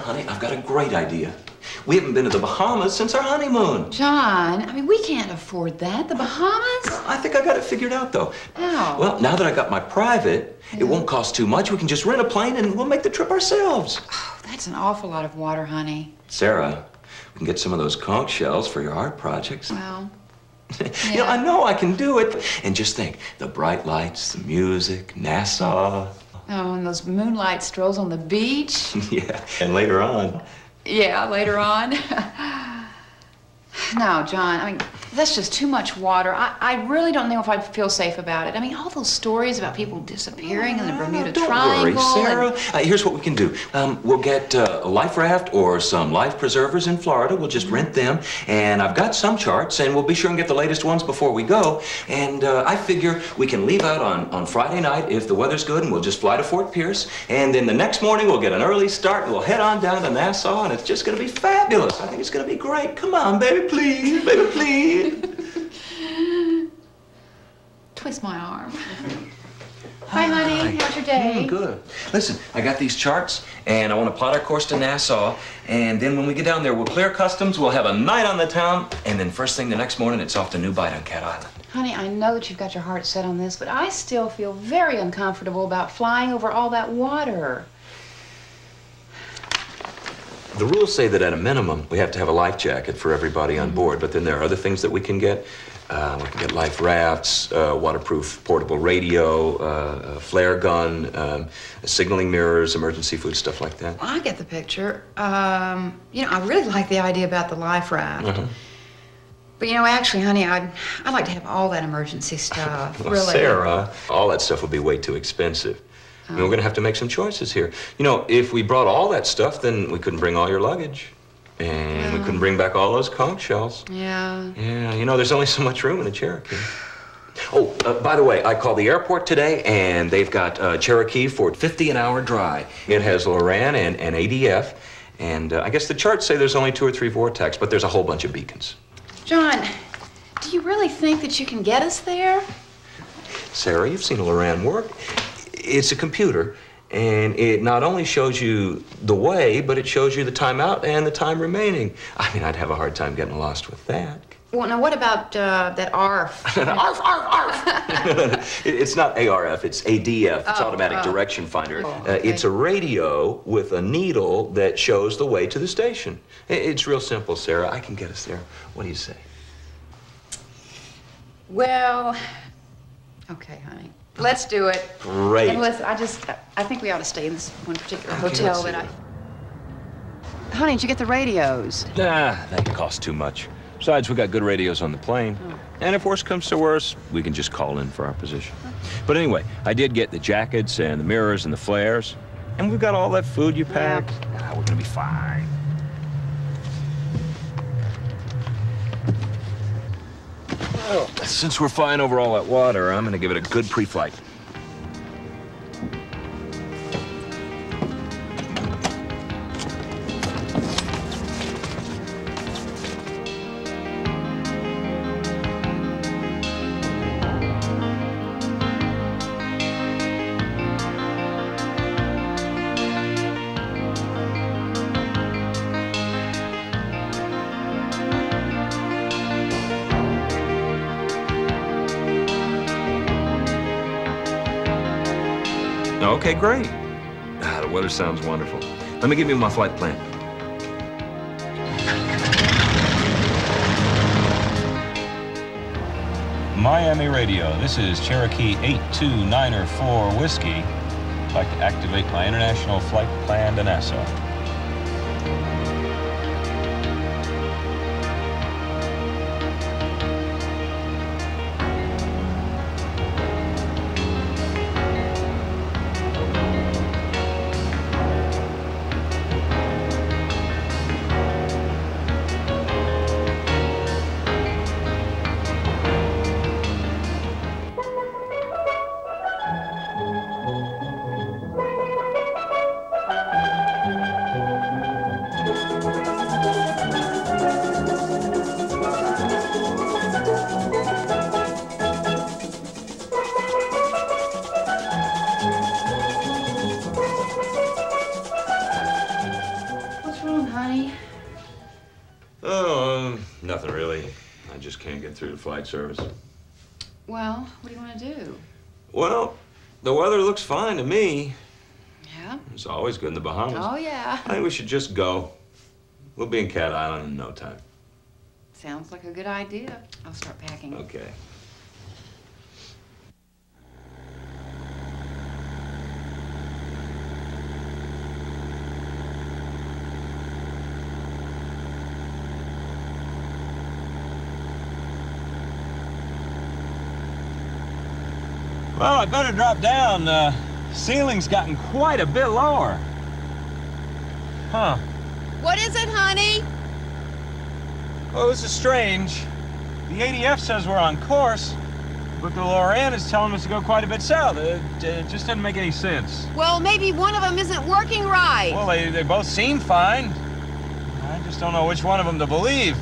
honey, I've got a great idea. We haven't been to the Bahamas since our honeymoon. John, I mean, we can't afford that. The Bahamas? I think I got it figured out, though. How? Well, now that I got my private, it won't cost too much. We can just rent a plane and we'll make the trip ourselves. Oh, that's an awful lot of water, honey. Sarah, we can get some of those conch shells for your art projects. Well, You know, I know I can do it. And just think, the bright lights, the music, Nassau. Oh, and those moonlight strolls on the beach. Yeah, and later on. Yeah, later on. No, John, I mean, that's just too much water. I really don't know if I feel safe about it. I mean, all those stories about people disappearing in the Bermuda Triangle. Don't worry, Sarah. Here's what we can do. We'll get a life raft or some life preservers in Florida. We'll just rent them. And I've got some charts, and we'll be sure and get the latest ones before we go. And I figure we can leave out on Friday night if the weather's good, and we'll just fly to Fort Pierce. And then the next morning, we'll get an early start, and we'll head on down to Nassau, and it's just going to be fabulous. I think it's going to be great. Come on, baby, please. Baby, please. Twist my arm. Hi, honey. How's your day? Good. Listen, I got these charts, and I want to plot our course to Nassau. And then when we get down there, we'll clear customs, we'll have a night on the town, and then first thing the next morning, it's off to New Bight on Cat Island. Honey, I know that you've got your heart set on this, but I still feel very uncomfortable about flying over all that water. The rules say that at a minimum, we have to have a life jacket for everybody on board, but then there are other things that we can get. We can get life rafts, waterproof portable radio, a flare gun, signaling mirrors, emergency food, stuff like that. Well, I get the picture. You know, I really like the idea about the life raft. But, you know, actually, honey, I'd like to have all that emergency stuff, Well, really. Sarah, all that stuff would be way too expensive. I mean, we're going to have to make some choices here. You know, if we brought all that stuff, then we couldn't bring all your luggage. And we couldn't bring back all those conch shells. Yeah. Yeah, you know, there's only so much room in a Cherokee. Oh, by the way, I called the airport today, and they've got Cherokee for $50 an hour dry. It has Loran and ADF, and I guess the charts say there's only 2 or 3 vortex, but there's a whole bunch of beacons. John, do you really think that you can get us there? Sarah, you've seen a Loran work. It's a computer, and it not only shows you the way, but it shows you the time out and the time remaining. I mean, I'd have a hard time getting lost with that. Well, now what about that ARF? ARF, ARF, ARF! It's not ARF, it's ADF. It's Automatic Direction Finder. Okay. It's a radio with a needle that shows the way to the station. It's real simple, Sarah. I can get us there. What do you say? Well, okay, honey. Let's do it. Great. And listen, I think we ought to stay in this one particular Okay, hotel let's that see. Honey, did you get the radios? Nah, that costs too much. Besides, we got good radios on the plane. And if worse comes to worse, we can just call in for our position. But anyway, I did get the jackets and the mirrors and the flares. And we've got all that food you packed. Ah, we're gonna be fine. Well, since we're flying over all that water, I'm gonna give it a good pre-flight. Okay, great. The weather sounds wonderful. Let me give you my flight plan. Miami Radio, this is Cherokee 8294 Whiskey. I'd like to activate my international flight plan to Nassau. Nothing really. I just can't get through to flight service. Well, what do you want to do? Well, the weather looks fine to me. Yeah? It's always good in the Bahamas. Oh, yeah. I think we should just go. We'll be in Cat Island in no time. Sounds like a good idea. I'll start packing. Okay. Well, I better drop down. Ceiling's gotten quite a bit lower. Huh. What is it, honey? Well, this is strange. The ADF says we're on course, but the Loran is telling us to go quite a bit south. It just doesn't make any sense. Well, maybe one of them isn't working right. Well, they both seem fine. I just don't know which one of them to believe.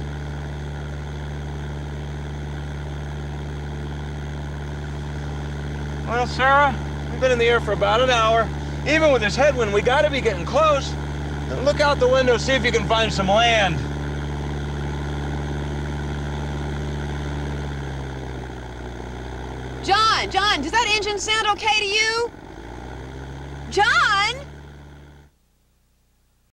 Well, Sarah, we've been in the air for about an hour. Even with this headwind, we gotta be getting close. Now look out the window, see if you can find some land. John, does that engine sound okay to you? John?